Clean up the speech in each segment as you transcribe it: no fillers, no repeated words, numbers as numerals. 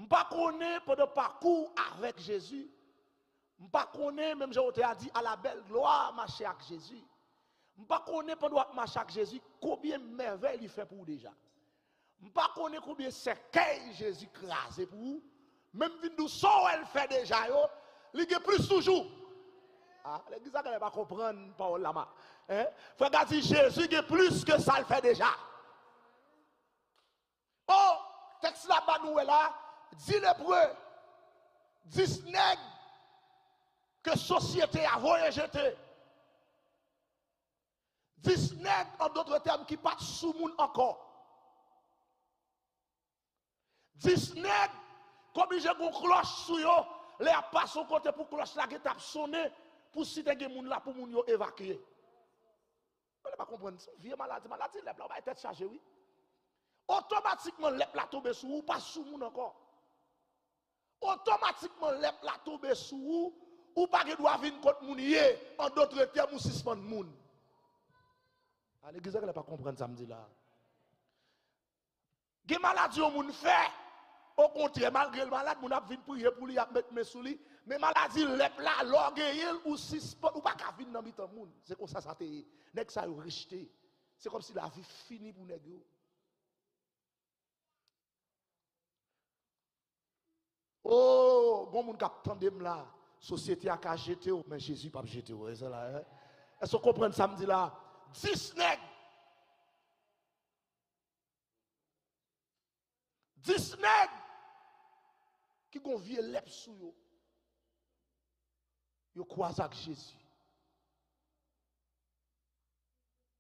pas connaît pendant parcours avec Jésus. Pas connaît même j'ai dit à la belle gloire marcher avec Jésus. Pas connaît pendant marcher avec Jésus combien de merveilles il fait pour vous déjà. Pas connaît combien de cercueils Jésus crasé pour vous. Même si nous savons elle fait déjà yo, il y a plus toujours. Ah, l'église ne va pas comprendre parole là-bas. Hein? Faut dire Jésus il y a plus que ça le fait déjà. Oh, texte là-bas nous là, dit l'hébreu, 10 nègres que société a voyagé. 10 nègres en d'autres termes qui partent sous monde encore. 10 nègres comme j'ai une cloche sous yo, les passe au côté pour cloche la qui tape sonner pour si te gen moun là pour moun yo évacuer. Vous ne pas comprendre, vieux maladie lèp là va tête chargée oui. Automatiquement lèp la tombe sous ou pas sous moun encore. Automatiquement lèp la tombe sous ou pas que doit venir contre moun yé en d'autres termes ou suspendre moun. À l'église elle pas comprendre ça me dit là. Gen maladie au moun fait au contraire, malgré le malade, on a venu prier pour lui, mettre mes sous lui. Mais maladie, lèp là, l'orgueil ou suspend, ou pas qu'à venir dans le monde. C'est comme ça, ça te est. Nèg ça, rejeté. C'est comme si la vie finie pour nèg yo. Oh, bon monde qui attendem là. Société a qu'à jeter, mais Jésus pas jeter. Est-ce que vous comprenez ça me dit là? 10 nègres. 10 nègres qui ont vieux lèp sous yo. Yo croisent avec Jésus.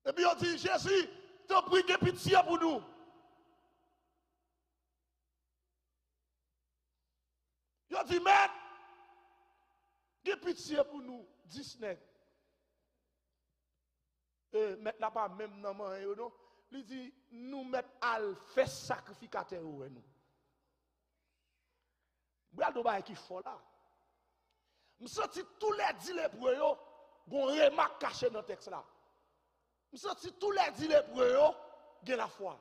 Et puis on dit Jésus, t'en prie que pitié pour nous. Yo dit maître, que pitié pour nous, 10 nègres. Et maître là pas même nan man yo non. Il dit nous mettre al fait sacrificateur nous. Bral do ba qui fort là. Me senti tous les dilets pour yo, gon remarque caché dans texte là. Me senti tous les dilets pour yo, gen la foi.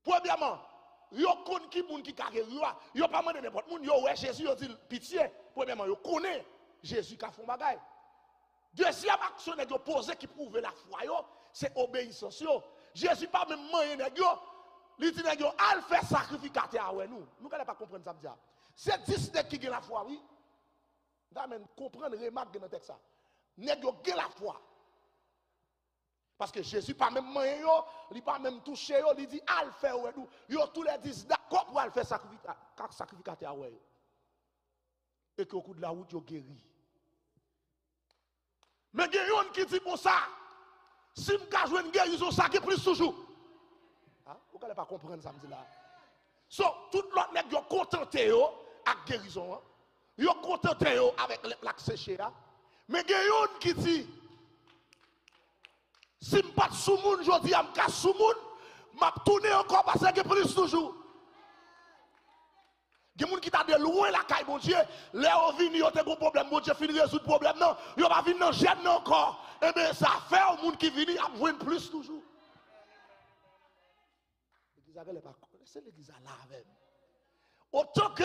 Premièrement, yo konn ki moun ki kage yo pas mandé n'importe moun, yo ouais Jésus yo dit pitié. Premièrement, yo connaît Jésus qui a fait bagay. Deuxième action nèg yo posé qui prouve la foi yo, c'est obéissance yo. Jésus pas même moyen nèg yo. Il dit nèg yo al faire sacrificateur avec nous. Nous n'allons pas comprendre ça dire. C'est 10 nèg qui gen la foi oui. D'amen comprendre remarque dans texte ça. Nèg yo gen la foi. Parce que Jésus pas même moyen yo, il pas même touché yo, il dit al faire avec nous. Yo tous les 10 d'accord pour al faire sacrificateur avec yo. Et qu'au coup de la route yo guéri. Mais il y a yon qui dit comme ça, si je veux jouer une guérison, ça qui plus toujours. Hein? Vous n'allez pas comprendre ça, me dit là. So, tout l'autre nèg yo contenté yo avec guérison. Yo contenté yo avec les plaques séchées là. Mais il y a yon qui dit, si je ne pas sous moun, je dis, je ne sous moun, je vais tourner encore parce que plus toujours. Il y a des gens qui t'a de loin la caille, mon Dieu. Les gens viennent, ils ont un problème, mon Dieu, finit résoudre le problème. Non, ils ne vont pas venir dans le gêne encore. Eh bien, ça fait aux gens qui viennent, à jouer plus toujours. L'église n'est pas c'est l'église là avec. Autant que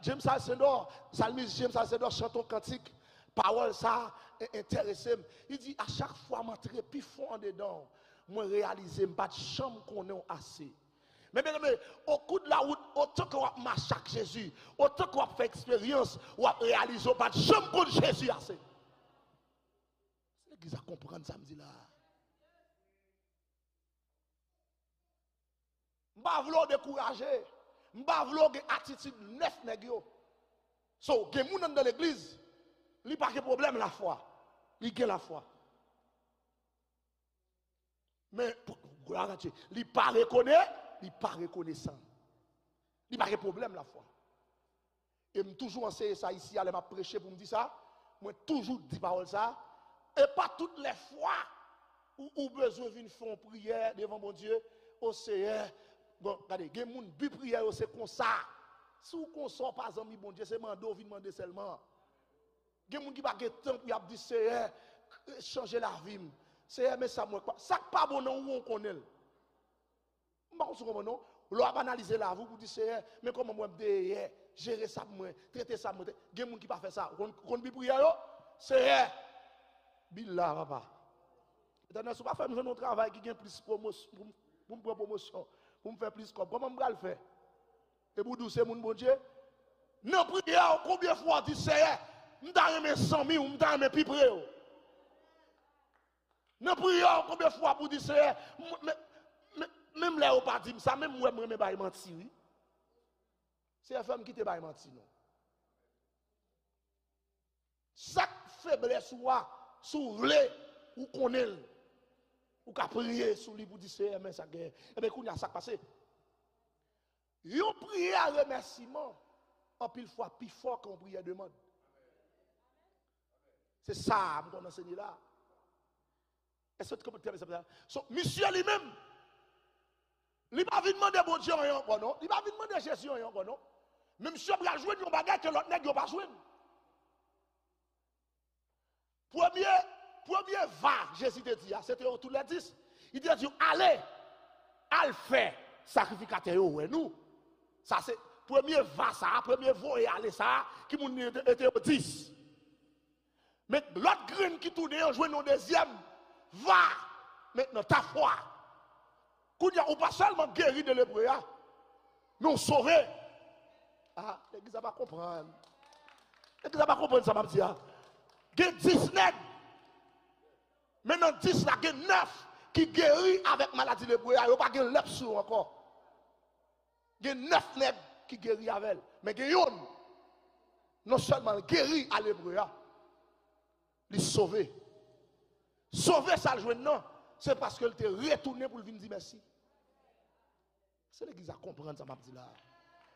James Alcindor, psalmiste James Alcindor chante un cantique, parole ça intéressé. Il dit à chaque fois, je m'entre plus fond en dedans, je réalise, je n'ai pas de chambre qu'on ait assez. Mais bien, au coup de la route, autant qu'on marche avec Jésus, autant qu'on fait expérience, on réalise pas de chambre pour Jésus assez. C'est l'église à comprendre samedi là. Je ne vais pas vouloir décourager. Je ne vais pas vouloir une attitude neuf négio. So, il y a des gens dans l'église, il n'y a pas de problème la foi. Il y a la foi. Mais, il n'y a pas reconnaître. Il n'est pas reconnaissant. Il n'y a pas de problème la foi. Et je toujours enseigné ça ici, à m'a prêcher pour me dire ça. Moi toujours dit parole ça. Et pas toutes les fois où besoin de faire une prière devant mon Dieu. Au Seigneur, bon, regardez, il y a des gens qui prière, c'est comme ça. Si vous ne sort pas, bon Dieu, c'est mando, vous demandez seulement. Il y a des gens qui n'ont pas de temps pour dire Seigneur, changer la vie. Seigneur, mais ça, moi, ça pas bon, non, où on connaît. Non, L'on a analysé là, vous dites, Seigneur, mais comment moi gérer ça, moi, traiter ça, moi, il y a des gens qui ne font pas ça. Vous avez prier, Seigneur, Billah, papa. Éternel, si vous ne faites pas un travail qui a plus de promotion, pour me prendre promotion, pour me faire plus comme, comment je vais le faire? Et pour dire, c'est mon bon Dieu. Non, prière, combien de fois dit, Seigneur, je vais 100 000 ou je vais plus près. Non, prière, combien de fois pour dire, Seigneur, même là, on pas dit ça, même moi, je ne vais pas mentir. C'est la femme qui te va mentir. Chaque faiblesse, si vous voulez, ou connaissez, ou qu'à prier sur lui pour dire, Seigneur, mais ça guerre. Eh bien, il y a ça passé. Yon prière remerciement, en pile fois, plus fort qu'on prière demande. C'est ça, qu'on enseigne là. Est-ce que tu comprends ça? So, monsieur lui-même, il n'a pas demandé bon Dieu encore, non? Il n'a pas demandé Jésus encore, non? Mais monsieur a joué un bagage que l'autre n'a pas joué. Premier va, Jésus te dit, c'était autour les 10. Il dit, allez, allez faire sacrificateur, ouais, nous. Ça, c'est premier va, ça, premier va et aller, ça, qui était au 10. Mais l'autre graine qui tourne, on joue dans deuxième, va, maintenant, ta foi. Qu'on y a, ou pas seulement guéri de l'hébreu, mais on sauvé. Ah, l'église va pas comprendre. L'église va pas comprendre ça, m'a dit. Il y a 10 nègres. Maintenant, 10 là, il y a 9 qui guérit avec maladie de l'hébreu. Il n'y a pas de lepsou encore. Il y a 9 nègres qui guérit avec elle. Mais il y a une, non seulement guéri à l'hébreu, il est sauvé. Sauvé, ça le joue non. C'est parce qu'elle était retourné pour venir dire merci. C'est l'église à comprendre ça, m'a dit là.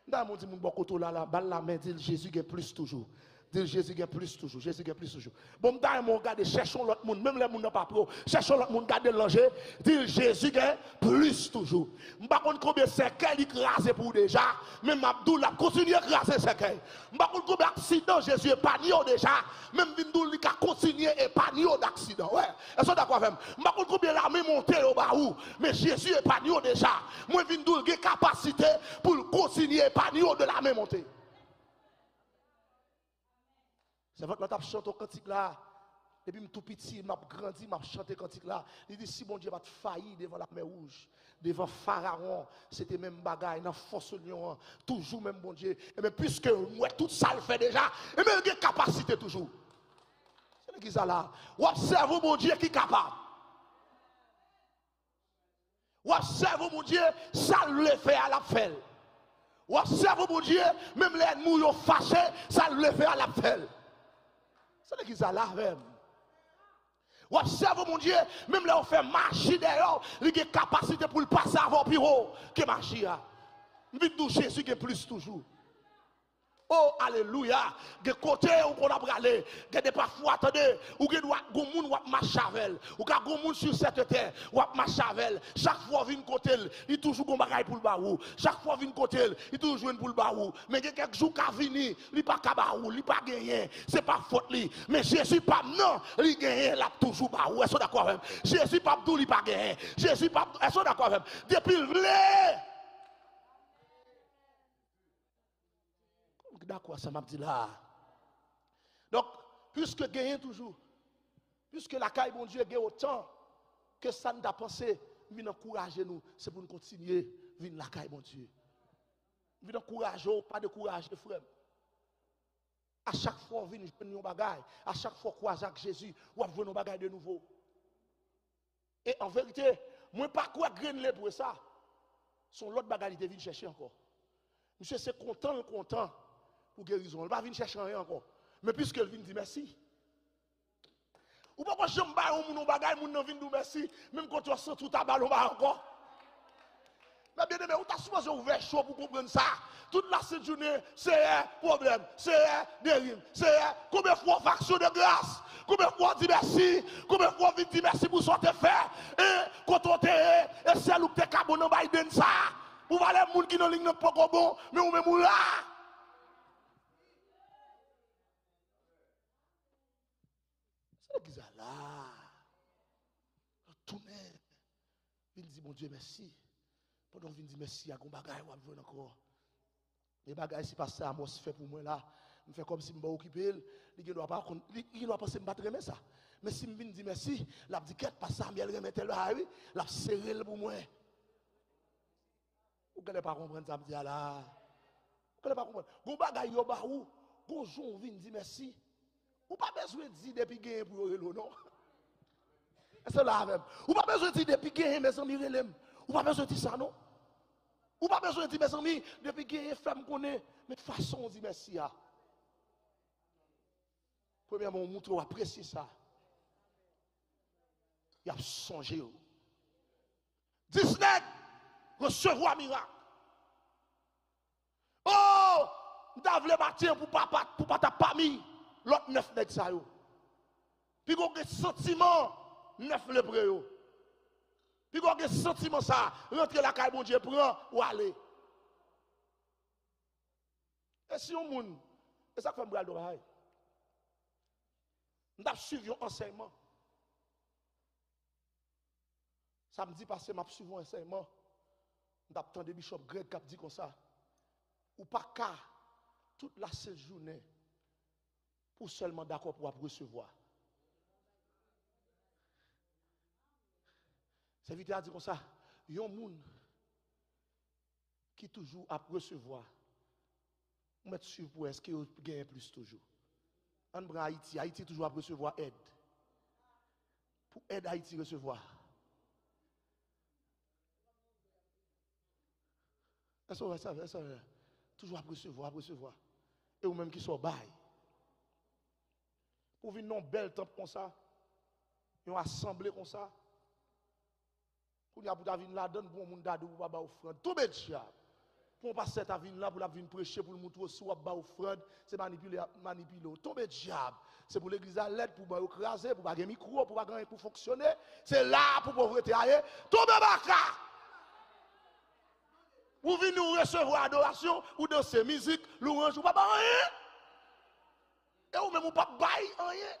Dans mon dit, mon bokoto là, balle la main, dit Jésus gagne plus toujours. Dit Jésus gagne plus toujours. Jésus gagne plus toujours. Bon, dans mon regard, cherchons l'autre monde, même les monde n'a pas pro. Cherchons l'autre monde, gardez l'ange. Dit Jésus gagne plus toujours. M'pas contre combien cercueil il crasé pour déjà. Même Abdou l'a continué à craser cercueil. M'pas contre combien accident Jésus épargné déjà. Même Bindou il a continué à épargner d'accident. Ouais. Est-ce que d'accord avec moi? M'pas contre combien l'armée montée au baou. Mais Jésus épargné déjà. Moi Bindou il a capacité pour continuer à épargner de l'armée montée. C'est vrai que l'on chante au cantique là. Et puis, tout petit, m'a grandi, m'a chanté cantique là. Il dit, si mon Dieu va te faillir devant la mer rouge, devant Pharaon, c'était même bagaille, dans force lion, toujours même bon Dieu. Et mais puisque moi, tout ça le fait déjà, et même il y a capacité toujours. C'est l'église là. Ou observe mon Dieu qui est capable. Ou observe mon Dieu, ça le fait à la fête. Ou observe mon Dieu, même les ennemis fâchés, ça le fait à la fête. C'est l'église là même. Ou observe mon Dieu, même là on fait magie d'ailleurs, il a capacité pour le passer avant plus haut que magie. Vite toucher Jésus qui est plus toujours. Oh, alléluia. De côté où on a bralé, de parfois, attendez, ou que des gens qui marchent avec, ou que des gens sur cette terre, ou marchent avec. Chaque fois, vient côté, il toujours un bagage pour le baou. Chaque fois, vient côté, il toujours pour le baou. Mais il y a quelques jours qui viennent, il n'est pas baou, il n'est pas gagné. Ce n'est pas faute. Mais Jésus, pas non, il gagne, il a toujours baou. Est-ce que d'accord avec moi? Jésus, pas tout, il n'est pas gagné. Jésus, pas. Est-ce que d'accord avec moi? Depuis le d'accord, ça m'a dit là. Donc, puisque gagne toujours, puisque la caille, mon Dieu, gagne autant que ça nous a pensé, venez encourager nous, c'est pour nous continuer, venir la caille, mon Dieu. Venez encourager, pas de courage, frère. À chaque fois, venez jouer nos bagailles, à chaque fois, croiser avec Jésus, ou jouer nos bagailles de nouveau. Et en vérité, moi, pas quoi grainer pour ça. Son l'autre bagaille, il vient chercher encore. Monsieur, c'est content, content. Pour guérison. Elle ne va pas venir chercher rien encore. Mais puisqu'elle vient dire merci. Ou pas que je me bats mon bagage, mon vient dire merci, même quand tu sens tout ta balle encore. Mais bien aimé, on t'a supposé ouvert chaud pour comprendre ça. Toute la cette journée, c'est un problème, c'est un dérive, c'est un combien de fois faction de grâce, combien de fois dit merci, combien de fois vite dit merci pour ce que tu fait. Et quand on t'est, et c'est où tu es cabon dans Biden ça. Pour voir les gens qui n'ont ligne pas bon, mais on même là. C'est là. Tourner. Il dit, mon Dieu, merci. Pendant que je dis merci à Gombagay, on va venir encore. Les bagages, si pasteur Amos fait pour moi là, je fais comme si je me occupé, il ne doit pas penser que je vais ça. Mais si je viens dire merci, la dit qu'elle passe ça, elle remet là, oui, la serré pour moi. Vous ne pouvez pas comprendre ça, me dit là. Vous ne pouvez pas comprendre. Vous bagaille yo ba ou, vous jour vient dire merci. Vous pas besoin de dire depuis gagner pour le non. C'est là même. Vous pas besoin de dire depuis gagner mes amis relève. Vous pas besoin de dire ça non. Vous pas besoin de dire mes amis depuis gagner femme connaît, mais de façon on dit merci à. Premièrement, on montre apprécier ça. Il a songé. Disney recevoir miracle. Oh, m'avle bâtir pour pas ta famille l'autre 9 nèg ça yo. Puis qu'on a sentiment 9 lépreux yo. Puis qu'on a sentiment ça, rentrer la caille bon Dieu prend ou aller. Et si on moun, et ça fait me bral d'oreille. M't'a suivi un enseignement. Samedi passé m'a suivi un enseignement. M't'a entendu bishop Greg qui dit comme ça. Ou pas qu'à toute la journée pour seulement d'accord pour recevoir. C'est vite à dire comme ça. Il y a un monde qui toujours a recevoir. On met sur pour est-ce qu'il gagne plus toujours. En Haïti, Haïti toujours a recevoir aide. Pour aider Haïti recevoir. Ça, toujours à recevoir. Et ou même qui sont bail. Pour venir dans un bel temple comme ça, une assemblée comme ça, pour venir là-dedans, pour moun dadou, pour pas offrande. Tout bête chap. Pour passer ta vie là, pour la venir prêcher, pour le montrer sous à offrande, c'est manipuler. Tout bête chap. C'est pour l'église à l'aide, pour écraser, pour pas gagner micro, pour pas gagner pour fonctionner. C'est là pour pauvreté aille. Tout bête vous venez nous recevoir adoration ou danser musique, louange, ou pas rien. Et ou même ou pas bail rien.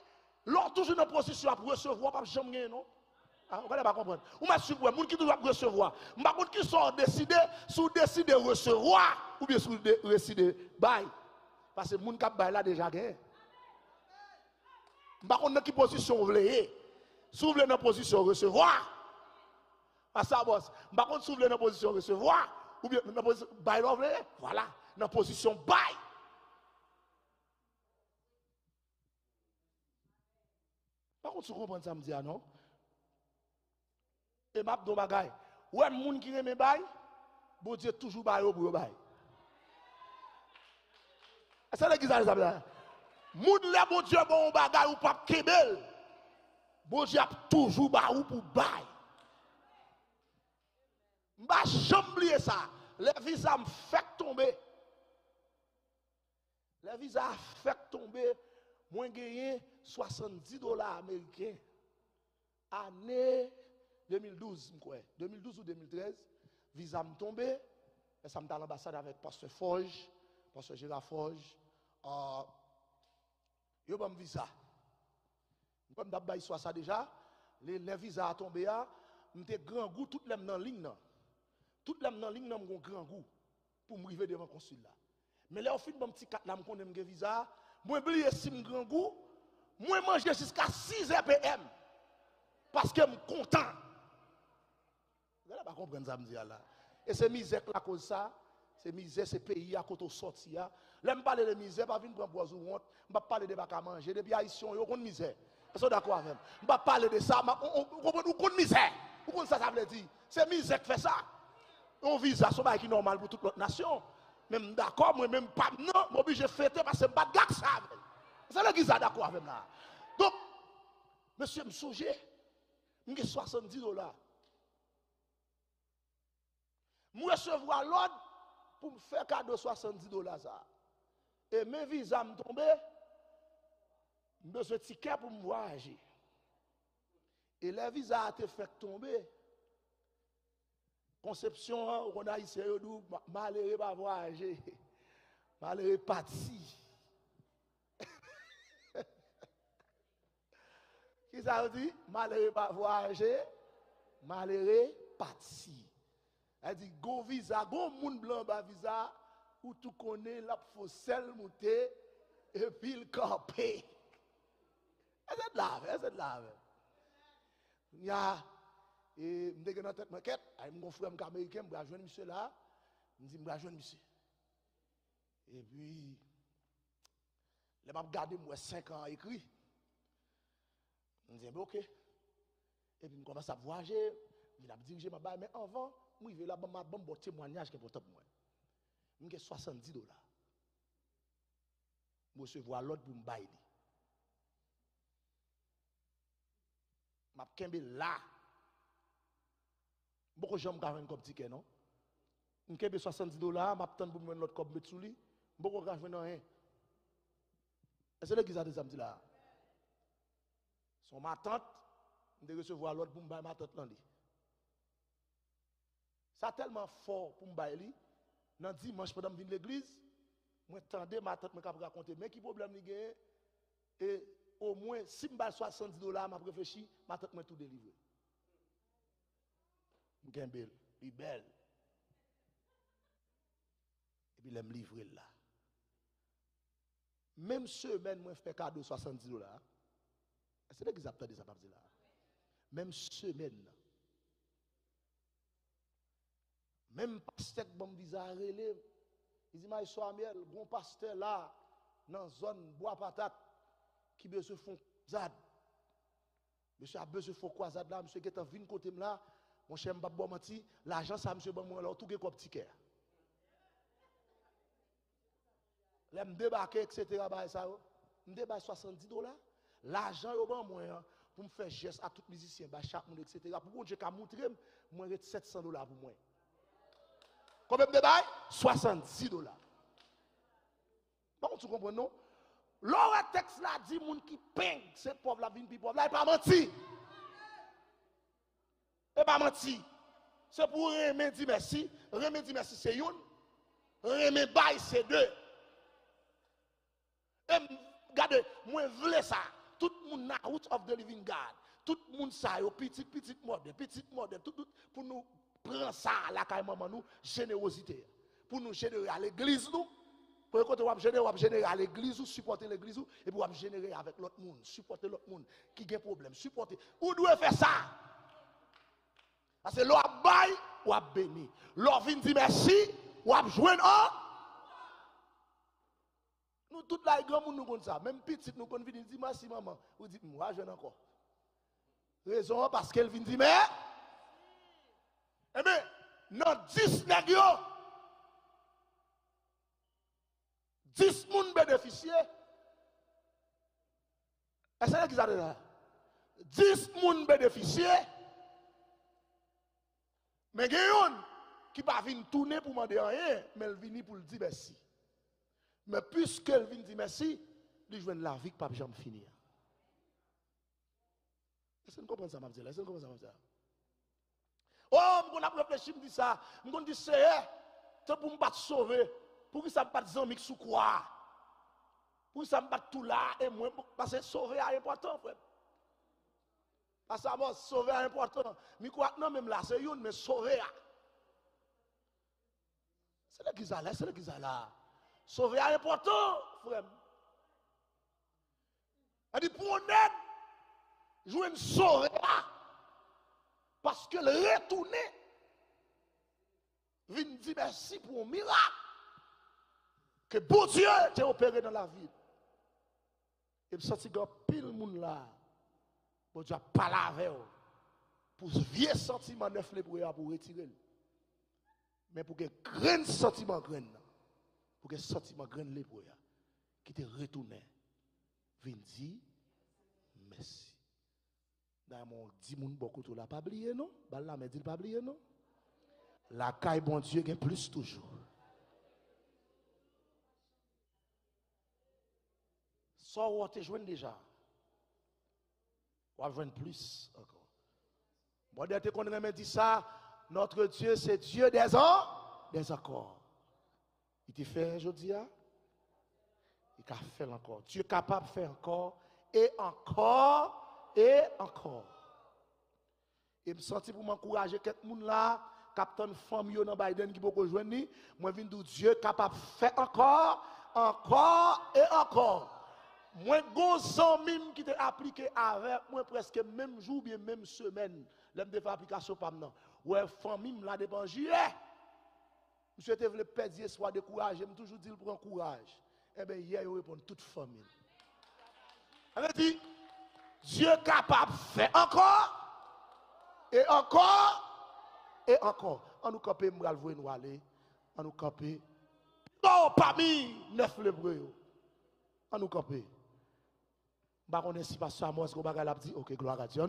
L'on toujours dans position pour recevoir, pas jamais non. Ah, vous ne pas comprendre. Ou m'a suivre, moun qui doit recevoir. M'pa moun qui sont décidé, sous décider recevoir ou bien sous décider bail. Parce que moun qui bail là déjà gagné. M'pa connait qui position vous voulez. Si vous voulez dans position recevoir. À ça boss. M'pa connait si vous voulez dans position recevoir. Ou bien dans position bail voilà, dans position bail. Par contre, tu comprends ça me dit non? Et m'a do bagay. Ouais moun qui aime bail, bon Dieu toujours bail pour bail. C'est là qui ça là. Moun le bon Dieu bon bagay ou pas kebel. Bon Dieu a toujours bail pour bail. M'a jamais oublié ça. Le visa me fait tomber. Le visa fait tomber. Moi gagné $70 américains. Année 2012, 2012 ou 2013, visa me tombé. Et ça me dans l'ambassade avec Pasteur Forge, Pasteur Gérard Forge. Yo bon visa. Comme d'abord soit ça déjà, les visa a tombé là, m'était grand goût toute l'aime dans ligne là. Toute l'aime dans ligne là m'gon grand goût pour me arriver devant consul là. Mais là au fin bon petit 4 là me connais m'gen visa, moi oublier si me grand goût, moi manger jusqu'à 6 PM parce que me content. Vous n'allez pas comprendre ça me dire là. Et c'est misère la cause ça, c'est misère c'est pays à côté sorti là. Là me parler de misère pas venir prendre bois ou honte, me parler de pas manger depuis haïtien yo connait misère. Est-ce d'accord avec? Me pas parler de ça, on connait misère. Vous connaissez ça veut dire? C'est misère qui fait ça. On visa son bail qui normal pour toute l'autre nation. Même d'accord, moi même pas non, moi obligé fêter parce que pas de gars ça. C'est là qui ça d'accord avec là. Donc monsieur me songe, me $70. Moi recevoir l'ordre pour me faire cadeau $70 ça. Et mes visas me tomber, besoin de ticket pour me voyager. Et les visas a été fait tomber. Conception, on a ici, malheureux pas voyager. Malheureux parti. Qui ça veut dire? Malheureux pas voyager, malheureux parti. Elle dit, go visa, go moun blanc ba visa, ou tout connaît, la faut sel monter, et puis le campé. Elle est là. Il y a, et je me dans tête maquette, mon frère américain, je vais rejoindre monsieur là, je dis, je vais rejoindre monsieur. Et puis, je vais regarder, moi, 5 ans écrit. Je dis, ok. Et puis, je commence à voyager, je vais diriger ma balle, mais avant, je vais là, je vais bon témoignage qui est pour top moi. Je vais $70. Je recevoir l'autre pour me bailler. Je vais là. Beaucoup de gens me comme ticket, non? Je vais $70, je vais attendre pour me mettre l'autre comme sous lui. Beaucoup de gens ne rien. Est-ce que les gens disent là? Son ma tante, je vais recevoir l'autre pour me bailler ma tante là. Ça tellement fort pour me bailler. Dans dimanche, pendant que je viens de l'église, je tendais ma tante me raconter. Mais qui problème il y a? Et au moins, si je baille $70, je réfléchis, ma tante m'a tout délivré. Je suis belle. Elle est belle. Et puis, elle me livre là. Même semaine, moi, je fais cadeau $70. C'est là qu'ils attendent ça, là. Même semaine. Même pasteur qui m'a visa relève. Il dit, mais Samuel, bon pasteur là, dans la zone bois patate, qui besoin font zad. Monsieur a besoin de faire quoi zad là, monsieur qui est en vin côté là, mon cher m'a bon menti, l'argent ça monsieur bon moi là tout comme ticket. Là me débarquer etc. bah ça me débarque $70. L'argent yo bon moi pour me faire geste à tout musicien bah chaque monde etc. pour bon Dieu qu'a montrer moi $700 pour moi. Combien de débat? $70. Bon, tu comprends, non? L'autre texte là dit, moun qui peigne, c'est pauvre la vie, pauvre là, il pas menti. Il pas menti. C'est pour remettre merci. Remettre merci, c'est une. Remettre bail, c'est deux. Et regardez, moi, je veux ça. Tout le monde na out of the living God. Tout le monde ça, petit mode, tout, pour nous prendre ça, la caille maman, nous, générosité. Pour nous générer à l'église, nous. Pour que vous générer à l'église, ou supporter l'église, et pour vous générer avec l'autre monde, supporter l'autre monde qui a un problème, supporter. Où doit faire ça? Parce que l'on a bail, ou a béni. L'on vient dire merci, ou a joué un. Nous, toute la grand monde, nous connaissons ça. Même petit, nous connaissons dire merci, maman. Vous dites, moi, je encore. Raison, parce qu'elle vient dire, mais. Eh bien, non, 10 nègres, 10 moun bénéficiaires. Est-ce que vous avez là? 10 moun bénéficiaires. Mais il y a un qui ne va pas venir tourner pour demander rien, mais elle vient pour le dire merci. Mais puisqu'elle vient dire merci, elle joue la vie qui ne peut jamais finir. Est-ce que vous comprenez ça, ma Est-ce que vous comprenez ça? Oh, je vais réfléchir, je me dis ça. Je me dis, c'est pour me battre sauver. Pour que ça ne pas des amis sous quoi? Pour que ça ne pas tout là et moi, parce que sauver est important, frère. Parce que moi, sauver est important. Mais quoi, non, même là, c'est une, mais sauver. C'est là qu'ils allaient, c'est là qu'ils allaient. Sauver est important, frère. Elle dit, pour honnête, jouer une sauver. Parce que le retourner, vient dire merci pour un miracle. Que bon Dieu t'a opéré dans la vie. Et je sens que pile monde là, bon Dieu a parlé avec eux. Pour ce vieux sentiment neuf pour retirer. Mais pour que grand sentiment grand, pour que sentiment grand qui te retourne, vient dire merci. Dans mon 10 moun beaucoup tout la pas oublié non? Balla mais dit pas oublié non? La caille bon Dieu gagne plus toujours. Ça ou te joindre déjà. Ou joindre plus encore. Bon dès qu'on remet dit ça, notre Dieu c'est Dieu des accords. Il te fait aujourd'hui, il a fait encore. Dieu est capable de faire encore et encore. Et encore. Et me senti pour m'encourager quelqu'un là captain femme dans Biden qui peut rejoindre, moi viens dire Dieu capable de faire encore, encore et encore. Moi gros amis qui t'ai appliqué avec moi presque même jour bien même semaine, l'aime de faire application pas maintenant. Ouais famille la dépangé. Monsieur te voulait perdre soit découragé, me toujours dire prend courage. Eh bien hier il répond toute famille. Elle dit Dieu est capable de faire encore et encore et encore. On nous camper, nous aller. On nous camper. Non, parmi 9 lébreux. On nous camper. Bah on est si pas ça, moi, ce qu'on va dire, ok, gloire à Dieu.